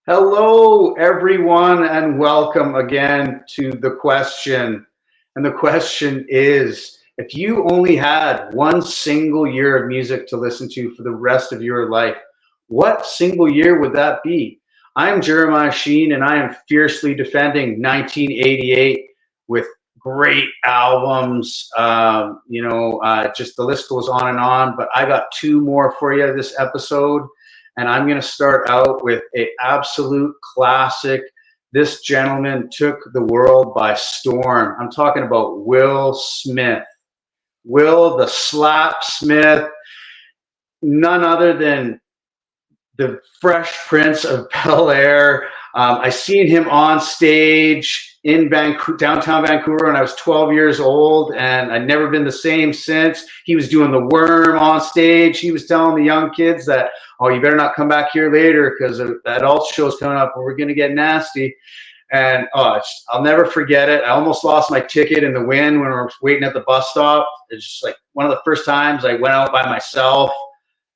Hello, everyone, and welcome again to The Question. And the question is, if you only had one single year of music to listen to for the rest of your life, what single year would that be? I'm Jeremiah Sheen, and I am fiercely defending 1988 with great albums. Just the list goes on and on, but I got two more for you this episode. And I'm going to start out with an absolute classic. This gentleman took the world by storm. I'm talking about Will Smith. Will the Slap Smith, none other than the Fresh Prince of Bel Air. I seen him on stage in downtown Vancouver when I was 12 years old, and I'd never been the same since. He was doing the worm on stage. He was telling the young kids that, oh, you better not come back here later because that adult show's coming up and we're going to get nasty. And I'll never forget it. I almost lost my ticket in the wind when we were waiting at the bus stop. It's just like one of the first times I went out by myself.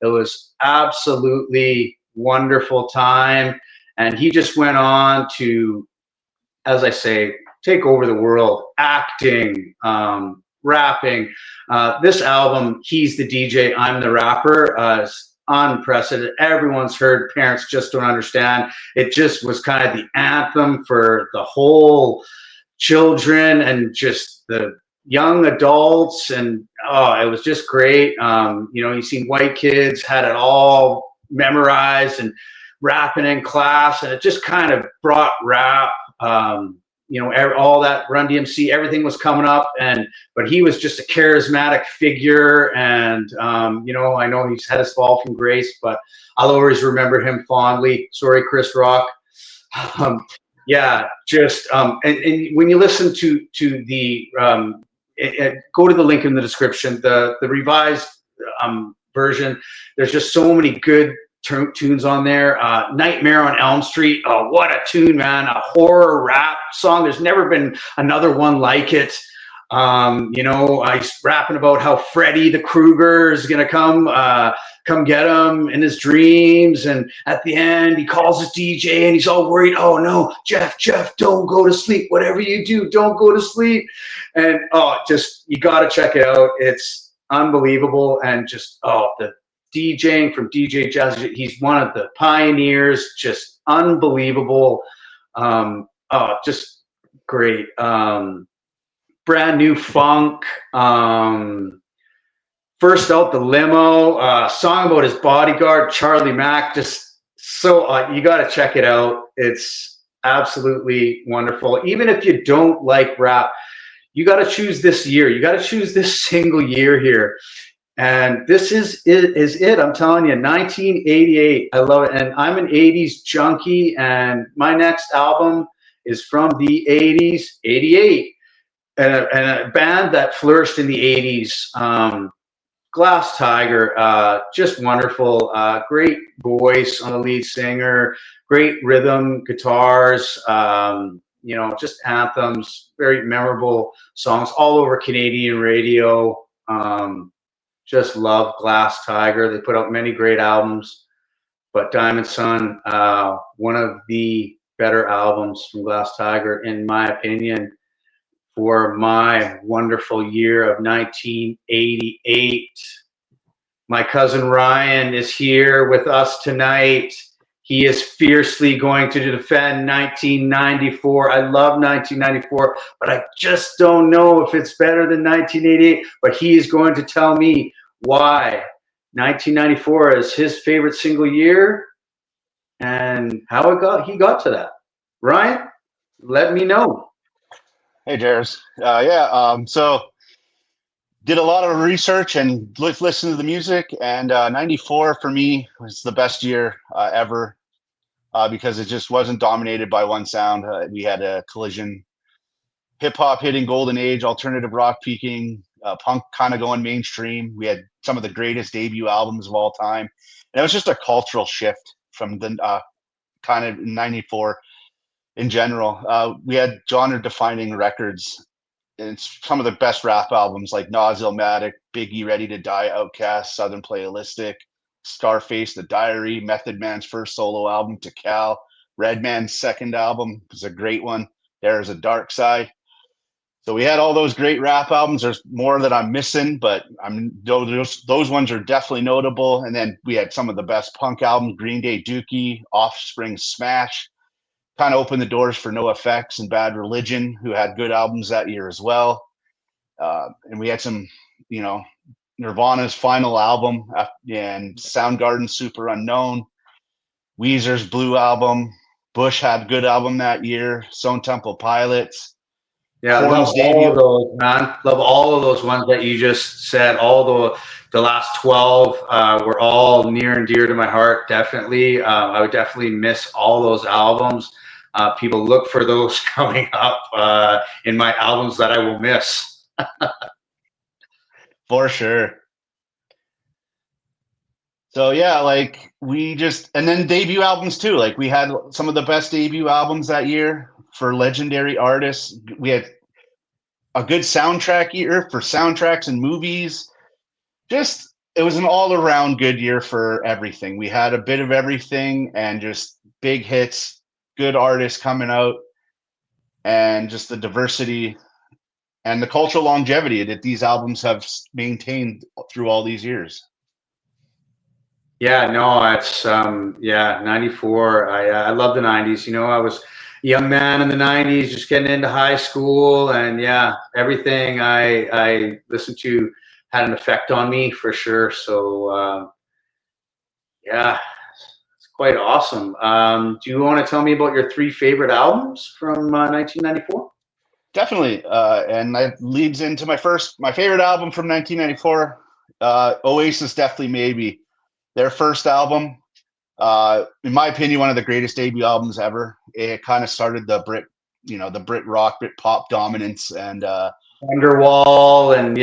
It was absolutely wonderful time. And he just went on to, as I say, take over the world, acting, rapping. This album, He's the DJ, I'm the Rapper, is unprecedented. Everyone's heard, parents just don't understand. It just was kind of the anthem for the whole children and just the young adults, and it was just great. You seen white kids had it all memorized and rapping in class, and it just kind of brought rap. All that Run DMC, everything was coming up, but he was just a charismatic figure, and I know he's had his fall from grace, but I'll always remember him fondly. Sorry, Chris Rock. Yeah, just and when you listen to the go to the link in the description, the revised version. There's just so many good tunes on there. Nightmare on Elm Street. Oh, what a tune, man! A horror rap song. There's never been another one like it. He's rapping about how Freddy the Krueger is gonna come get him in his dreams, and at the end he calls his DJ and he's all worried. Oh no, Jeff, don't go to sleep. Whatever you do, don't go to sleep. And just you got to check it out. It's unbelievable, and just the DJing from DJ Jazz. He's one of the pioneers. Just unbelievable. Just great. Brand new funk. First out the limo. Song about his bodyguard, Charlie Mack. Just so you got to check it out. It's absolutely wonderful. Even if you don't like rap, you got to choose this year. You got to choose this single year here. And this is it. I'm telling you, 1988. I love it. And I'm an 80s junkie. And my next album is from the 80s, 88. And a band that flourished in the 80s. Glass Tiger, just wonderful. Great voice on the lead singer. Great rhythm, guitars. Just anthems. Very memorable songs all over Canadian radio. Just love Glass Tiger. They put out many great albums, but Diamond Sun, one of the better albums from Glass Tiger, in my opinion, for my wonderful year of 1988. My cousin Ryan is here with us tonight. He is fiercely going to defend 1994. I love 1994, but I just don't know if it's better than 1988. But he is going to tell me why 1994 is his favorite single year and how he got to that. Ryan, let me know. Hey, Jares. So did a lot of research and listened to the music, and 94 for me was the best year ever because it just wasn't dominated by one sound. We had a collision, hip-hop hitting golden age, alternative rock peaking, punk kind of going mainstream. We had some of the greatest debut albums of all time. And it was just a cultural shift from the kind of 94 in general. We had genre-defining records. And it's some of the best rap albums like Nas, Illmatic, Biggie, Ready to Die, Outkast, Southern Playalistic, Scarface, The Diary, Method Man's first solo album, To Cal, Redman's second album was a great one. There's a Dark Side. So we had all those great rap albums. There's more that I'm missing, but those ones are definitely notable. And then we had some of the best punk albums: Green Day, Dookie, Offspring, Smash. Kind of opened the doors for NoFX and Bad Religion, who had good albums that year as well. And we had some, Nirvana's final album and Soundgarden's Super Unknown, Weezer's Blue Album. Bush had good album that year. Stone Temple Pilots. Yeah, I love all of those, man. Love all of those ones that you just said. All the last 12 were all near and dear to my heart, definitely. I would definitely miss all those albums. People look for those coming up in my albums that I will miss. For sure. So yeah, like and then debut albums too. Like we had some of the best debut albums that year for legendary artists. We had a good soundtrack year for soundtracks and movies. It was an all around good year for everything. We had a bit of everything and just big hits, good artists coming out, and just the diversity and the cultural longevity that these albums have maintained through all these years. Yeah, no, it's 94. I love the 90s. I was a young man in the 90s, just getting into high school, and everything I listened to had an effect on me for sure. So it's quite awesome. Do you want to tell me about your 3 favorite albums from 1994? Definitely, and that leads into my favorite album from 1994. Oasis, Deathly Maybe. Their first album, in my opinion, one of the greatest debut albums ever. It kind of started the Brit rock, Brit pop dominance, and Wonderwall, and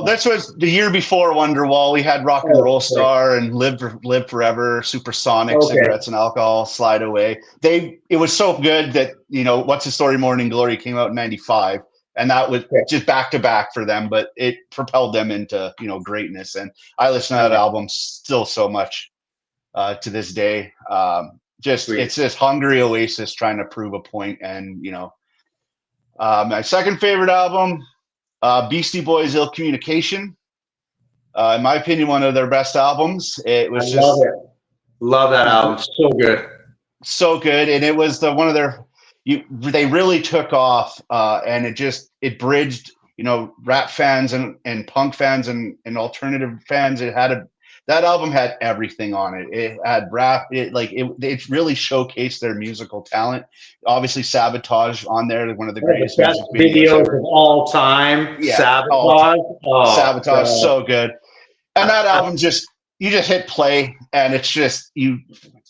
this was the year before Wonderwall. We had Rock and Roll Star and Live Forever, Supersonic, Cigarettes and Alcohol, Slide Away. It was so good that What's the Story, Morning Glory came out in '95. And that was just back to back for them, but it propelled them into greatness. And I listen to that album still so much to this day. It's this hungry Oasis trying to prove a point. And my second favorite album, Beastie Boys' Ill Communication. In my opinion, one of their best albums. It was love that album. So good, so good, and it was one of their. They really took off, and it bridged, rap fans and punk fans and alternative fans. That album had everything on it. It had rap. It really showcased their musical talent. Obviously, Sabotage on there, one of the greatest best videos of all time. Yeah, Sabotage. Sabotage, so good. And that album you just hit play, and it's you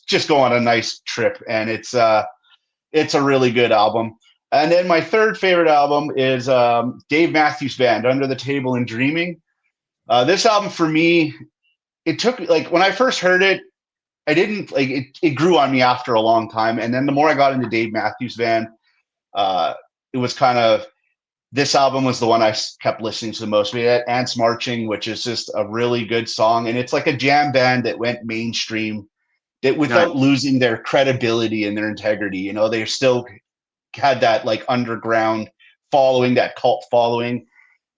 just go on a nice trip, and it's a really good album. And then my third favorite album is Dave Matthews Band, Under the Table and Dreaming. This album for me, it took when I first heard it, I didn't it grew on me after a long time. And then the more I got into Dave Matthews Band, it was kind of, this album was the one I kept listening to the most. We had Ants Marching, which is just a really good song. And it's like a jam band that went mainstream, that without losing their credibility and their integrity. They still had that underground following, that cult following.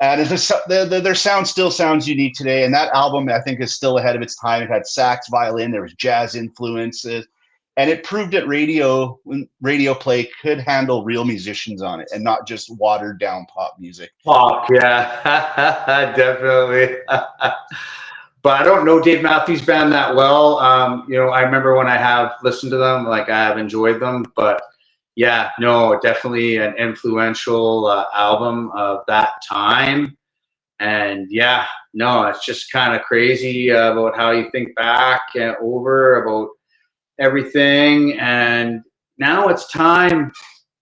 And their sound still sounds unique today. And that album, I think, is still ahead of its time. It had sax, violin, there was jazz influences. And it proved that radio play could handle real musicians on it and not just watered down pop music. Pop, yeah, definitely. But I don't know Dave Matthews Band that well. I remember when I have listened to them, I have enjoyed them. But definitely an influential album of that time. And it's just kind of crazy about how you think back and over about everything. And now it's time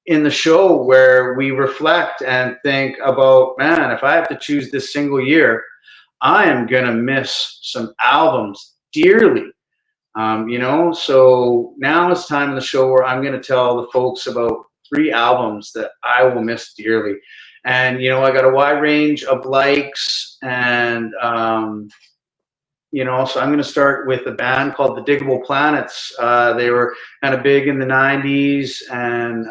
in the show where we reflect and think about, man, if I have to choose this single year, I am going to miss some albums dearly. So now it's time in the show where I'm going to tell the folks about 3 albums that I will miss dearly. And, I got a wide range of likes and So I'm going to start with a band called the Diggable Planets. They were kind of big in the 90s and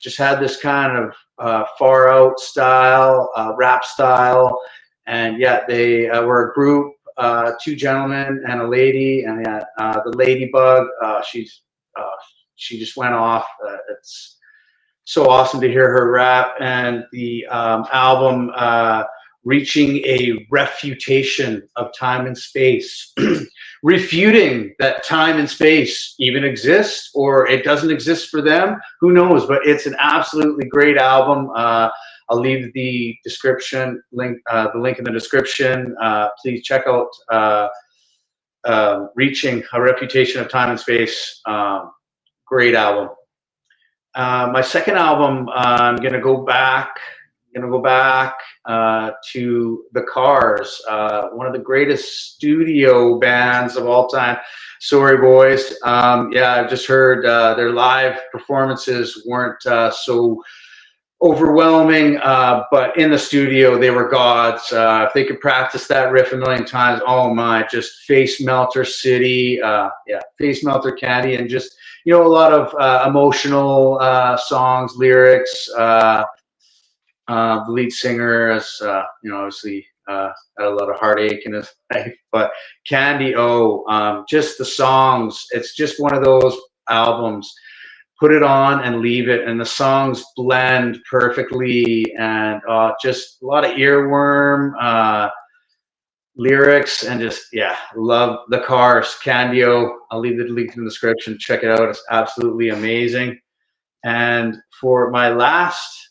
just had this kind of far out style, rap style. And yeah, they were a group, two gentlemen and a lady. And yeah, the Ladybug, she just went off. It's so awesome to hear her rap. And the album, Reaching a Refutation of Time and Space, refuting that time and space even exists or it doesn't exist for them. Who knows? But it's an absolutely great album. I'll leave the description link, the link in the description. Please check out Reaching a Reputation of Time and Space. Great album. My second album, I'm gonna go back to the Cars, one of the greatest studio bands of all time. Sorry, boys. Yeah, I've just heard their live performances weren't so overwhelming, but in the studio they were gods. If they could practice that riff a million times, oh my, just Face Melter City, Face Melter Candy, and just a lot of emotional songs, lyrics. The lead singer has, obviously had a lot of heartache in his life, but Candy O, just the songs, it's just one of those albums. Put it on and leave it, and the songs blend perfectly, and just a lot of earworm lyrics, and just love the Cars. Candy O, I'll leave the link in the description. Check it out; it's absolutely amazing. And for my last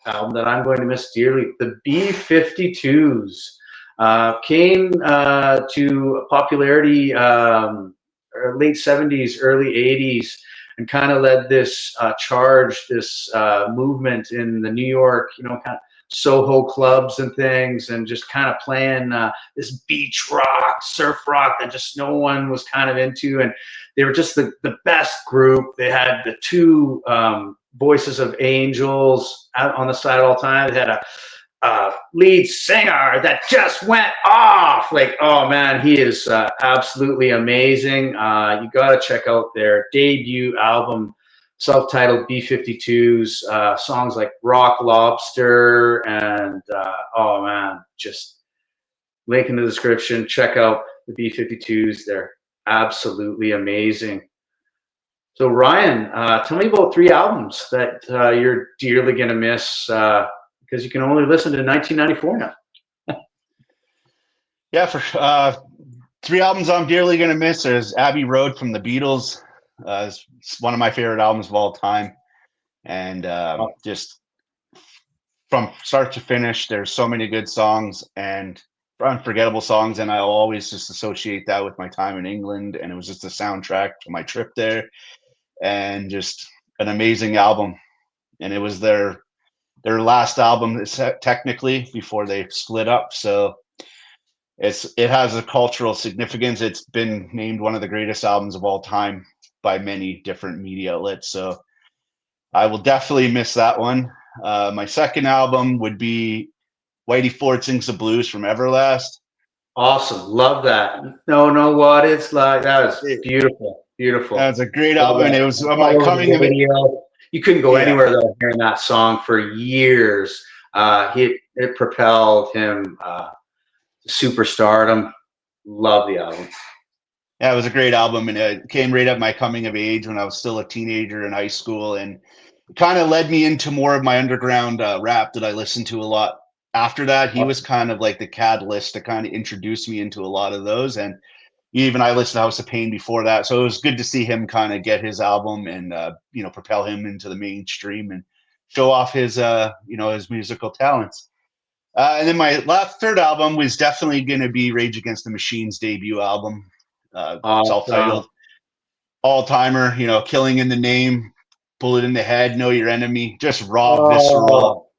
album that I'm going to miss dearly, the B-52s came to popularity late 70s, early 80s, and kind of led this charge, this movement in the New York, kind of Soho clubs and things, and just kind of playing this beach rock, surf rock that just no one was kind of into. And they were just the best group. They had the two Voices of Angels out on the side all the time. They had a lead singer that just went off. Like, oh man, he is absolutely amazing. You got to check out their debut album, self-titled B-52s, songs like Rock Lobster, and oh man, just link in the description. Check out the B-52s. They're absolutely amazing. So Ryan, tell me about 3 albums that you're dearly gonna miss because you can only listen to 1994 now. Yeah, for 3 albums I'm dearly gonna miss is Abbey Road from the Beatles. It's one of my favorite albums of all time, and just from start to finish, there's so many good songs and unforgettable songs, and I'll always just associate that with my time in England, and it was just a soundtrack to my trip there. And just an amazing album, and it was their last album technically before they split up, so it has a cultural significance. It's been named one of the greatest albums of all time by many different media outlets, so I will definitely miss that one. My second album would be Whitey Ford Sings the Blues from Everlast. Awesome, love that. Know what it's like. That was beautiful. Beautiful. That's a great album, and it was my coming of age. You couldn't go anywhere without hearing that song for years. It propelled him to superstardom. Love the album. Yeah, it was a great album, and it came right at my coming of age when I was still a teenager in high school, and it kind of led me into more of my underground rap that I listened to a lot. After that, he was kind of like the catalyst to kind of introduce me into a lot of those, and even I listened to House of Pain before that, so it was good to see him kind of get his album and propel him into the mainstream and show off his his musical talents. And then my third album was definitely going to be Rage Against the Machine's debut album, self-titled, all-timer. Killing in the Name, Bullet in the Head, Know Your Enemy, just raw, visceral.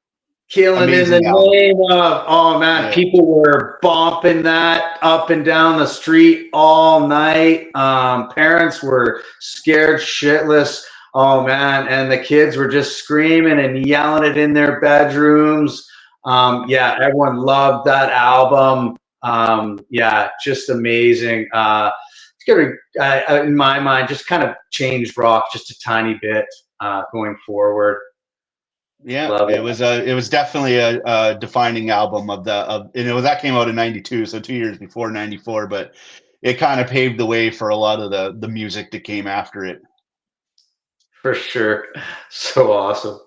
Killing in the name of, oh man, people were bumping that up and down the street all night. Parents were scared shitless. Oh man, and the kids were just screaming and yelling it in their bedrooms. Everyone loved that album. Yeah, just amazing. It's gonna, in my mind, just kind of changed rock just a tiny bit going forward. Yeah, Love it. It was definitely a defining album that came out in '92, so 2 years before '94, but it kind of paved the way for a lot of the music that came after it. For sure. So awesome.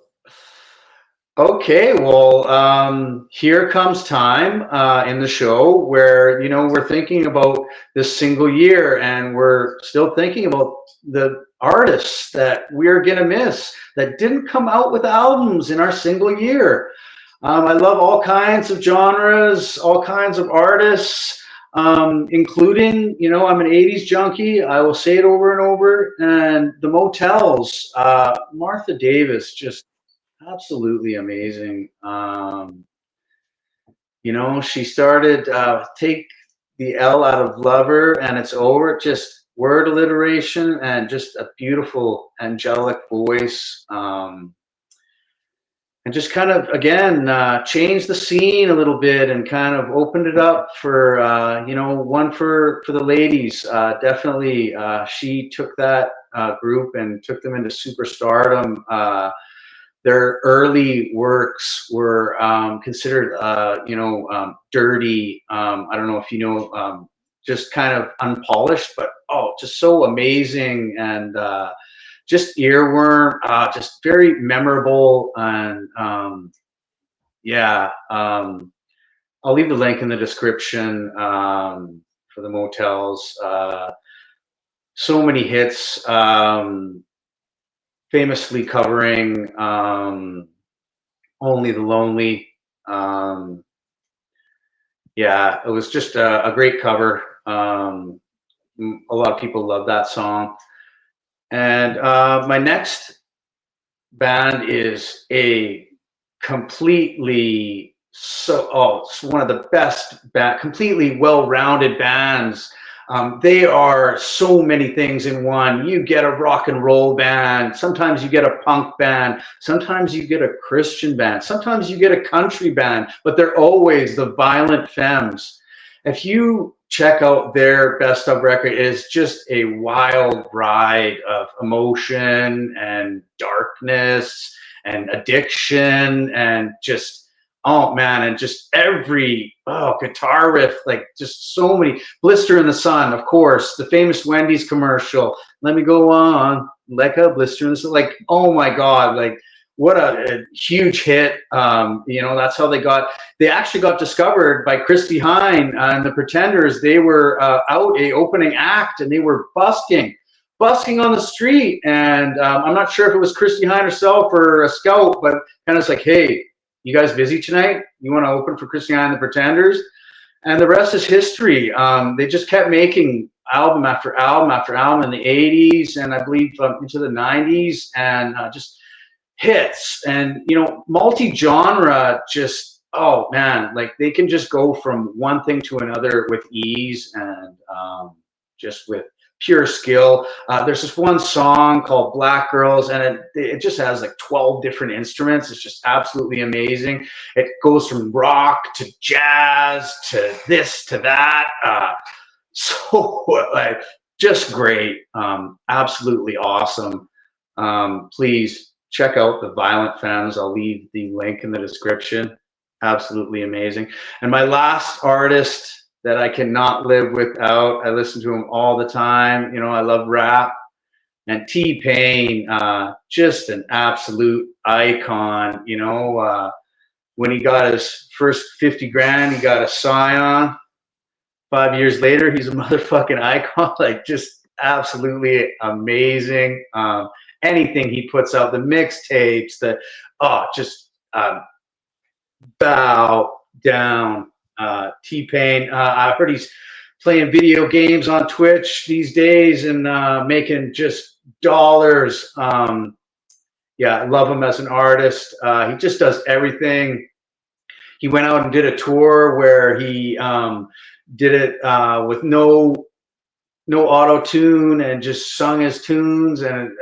Okay, well, here comes time in the show where, we're thinking about this single year, and we're still thinking about the artists that we're going to miss that didn't come out with albums in our single year. I love all kinds of genres, all kinds of artists, including, I'm an 80s junkie. I will say it over and over. And the Motels, Martha Davis, just absolutely amazing. She started Take the L Out of Lover and It's Over, just word alliteration and just a beautiful angelic voice. And just kind of, again, changed the scene a little bit and kind of opened it up for, one for the ladies. Definitely, she took that group and took them into superstardom. Their early works were considered, dirty. I don't know if you know, just kind of unpolished, but just so amazing and just earworm, just very memorable. And I'll leave the link in the description for the Motels. So many hits. Famously covering Only the Lonely. It was just a great cover. A lot of people love that song. And my next band is a completely it's one of the best completely well-rounded bands. They are so many things in one. You get a rock and roll band, sometimes you get a punk band, sometimes you get a Christian band, sometimes you get a country band, but they're always the Violent Femmes. If you check out their best of record, it's just a wild ride of emotion and darkness and addiction and just, oh man, and just every guitar riff, like just so many. Blister in the Sun, of course, the famous Wendy's commercial. Let me go on like a blister in the sun. Like, oh my God, like what a huge hit. That's how they actually got discovered by Christy Hine and the Pretenders. They were out a opening act and they were busking on the street. And I'm not sure if it was Christy Hine herself or a scout, but kind of it's like, hey, you guys busy tonight? You want to open for Christy Hine and the Pretenders? And the rest is history. They just kept making album after album after album in the 80s and I believe into the 90s, and just hits and multi-genre. Just, oh man, like they can just go from one thing to another with ease and just with pure skill. There's this one song called Black Girls, and it just has like 12 different instruments. It's just absolutely amazing. It goes from rock to jazz to this to that. So like just great. Absolutely awesome. Please check out the Violent Femmes. I'll leave the link in the description. Absolutely amazing. And my last artist that I cannot live without, I listen to him all the time. I love rap. And T-Pain, just an absolute icon. When he got his first 50 grand, he got a Scion. 5 years later, he's a motherfucking icon. Like, just absolutely amazing. Anything he puts out, the mixtapes, just bow down. T-Pain, I heard he's playing video games on Twitch these days and making just dollars. I love him as an artist. He just does everything. He went out and did a tour where he did it with no auto tune and just sung his tunes, and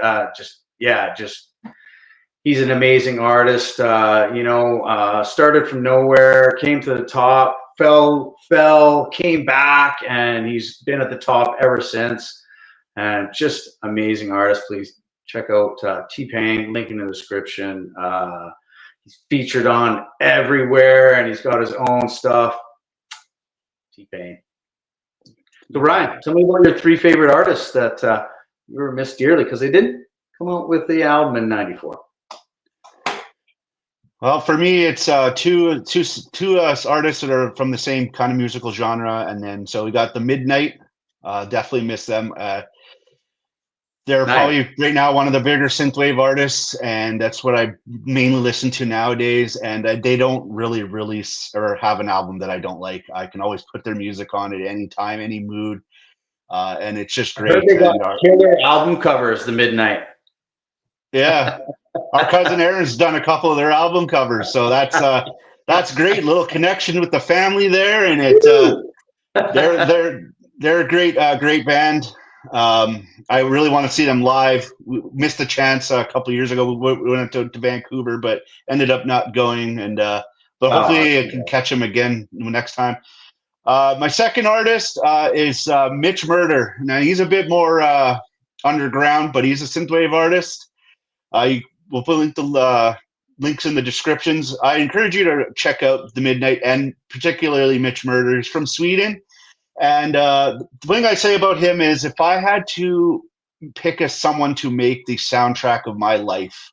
he's an amazing artist. Started from nowhere, came to the top, came back, and he's been at the top ever since. And just amazing artist. Please check out T-Pain, link in the description. He's featured on everywhere, and he's got his own stuff. T-Pain. So Ryan, tell me about your 3 favorite artists that you were missed dearly because they didn't come out with the album in '94. Well, for me, it's two artists that are from the same kind of musical genre, and then so we got the Midnight. Definitely miss them. They're probably right now one of the bigger synthwave artists, and that's what I mainly listen to nowadays. And they don't really release or have an album that I don't like. I can always put their music on at any time, any mood, and it's just great. I heard they got killer album covers, the Midnight. Yeah, our cousin Aaron's done a couple of their album covers, so that's great. Little connection with the family there, and they're a great band. I really want to see them live. We missed the chance a couple of years ago. We went to Vancouver, but ended up not going. And but hopefully I can catch them again next time. My second artist is Mitch Murder. Now he's a bit more underground, but he's a synthwave artist. We'll put the links in the descriptions. I encourage you to check out the Midnight and particularly Mitch Murder. He's from Sweden. And the thing I say about him is if I had to pick someone to make the soundtrack of my life,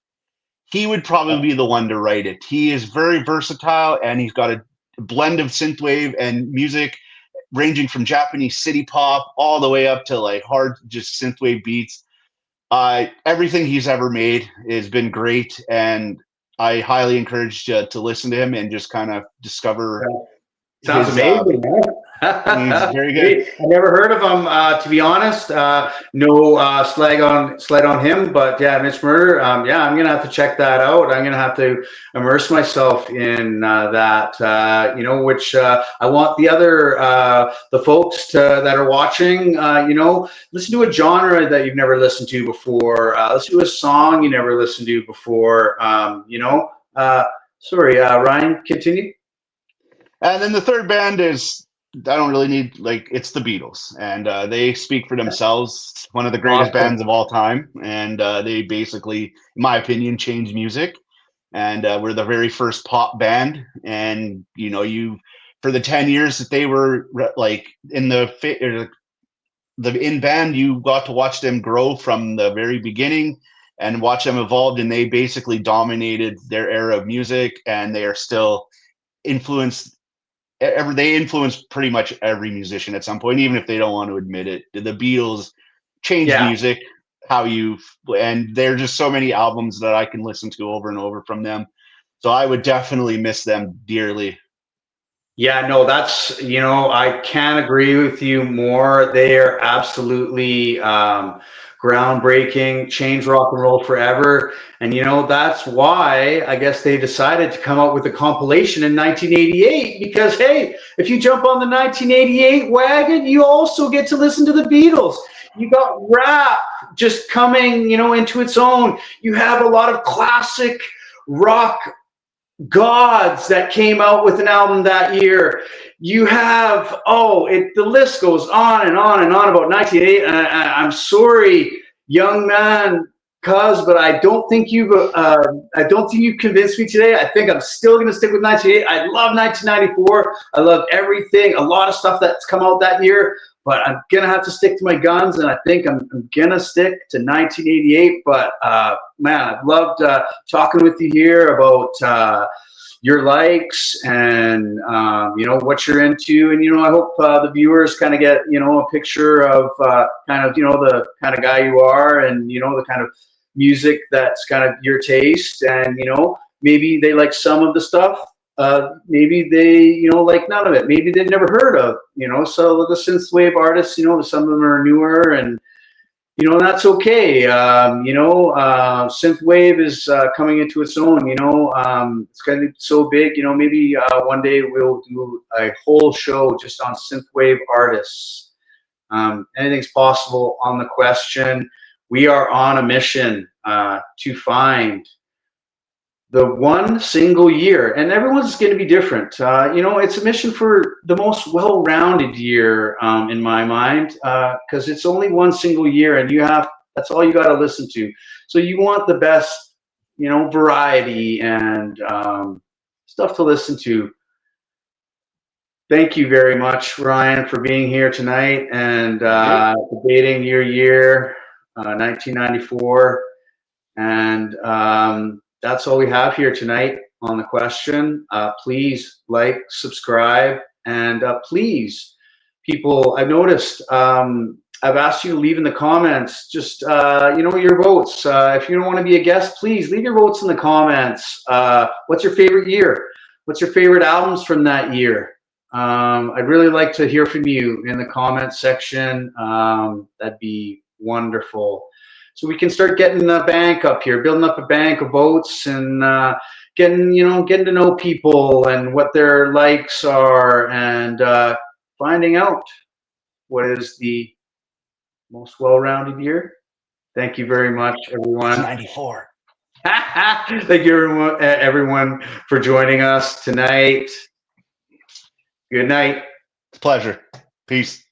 he would probably be the one to write it. He is very versatile, and he's got a blend of synthwave and music ranging from Japanese city pop all the way up to like hard just synthwave beats. Everything he's ever made has been great, and I highly encourage you to listen to him and just kind of discover. Sounds amazing, man. He's very good. I never heard of him, to be honest. No slag on him, but yeah, Mitch Murder. Yeah, I'm gonna have to check that out. I'm gonna have to immerse myself in that. Which I want the other the folks that are watching. Listen to a genre that you've never listened to before. Listen to a song you never listened to before. Sorry, Ryan, continue. And then the third band is, I don't really need, it's the Beatles. And they speak for themselves. One of the greatest bands of all time. And they basically, in my opinion, changed music. And we're the very first pop band. And, for the 10 years that they were in in band, you got to watch them grow from the very beginning and watch them evolve. And they basically dominated their era of music. And they are still influenced. They influence pretty much every musician at some point, even if they don't want to admit it. The Beatles changed music, and there are just so many albums that I can listen to over and over from them. So I would definitely miss them dearly. Yeah, no, that's, I can't agree with you more. They are absolutely groundbreaking, changed rock and roll forever. And, that's why I guess they decided to come out with a compilation in 1988 because, hey, if you jump on the 1988 wagon, you also get to listen to the Beatles. You got rap just coming, into its own. You have a lot of classic rock gods that came out with an album that year. You have the list goes on and on and on about 1988. And I'm sorry, young man, but I don't think you've convinced me today. I think I'm still going to stick with 1988. I love 1994. I love everything, a lot of stuff that's come out that year. But I'm going to have to stick to my guns, and I think I'm going to stick to 1988. But, man, I've loved talking with you here about your likes and, what you're into. And, I hope the viewers kind of get, a picture of the kind of guy you are and, the kind of music that's kind of your taste. And, maybe they like some of the stuff. Maybe they, like none of it. Maybe they've never heard of, so the synthwave artists, some of them are newer and, that's okay. Synthwave is coming into its own, it's going to be so big, maybe one day we'll do a whole show just on synthwave artists. Anything's possible on the question. We are on a mission to find the one single year, and everyone's going to be different. It's a mission for the most well-rounded year in my mind, because it's only one single year, and that's all you got to listen to. So you want the best, variety and stuff to listen to. Thank you very much, Ryan, for being here tonight and debating your year, 1994. And that's all we have here tonight on the question. Please like, subscribe, and please, people, I've noticed I've asked you to leave in the comments just your votes. If you don't want to be a guest, please leave your votes in the comments. What's your favorite year? What's your favorite albums from that year? I'd really like to hear from you in the comment section. That'd be wonderful. So we can start getting a bank up here, building up a bank of votes, and getting to know people and what their likes are, and finding out what is the most well-rounded year. Thank you very much, everyone. It's 94. Thank you, everyone, for joining us tonight. Good night. It's a pleasure. Peace.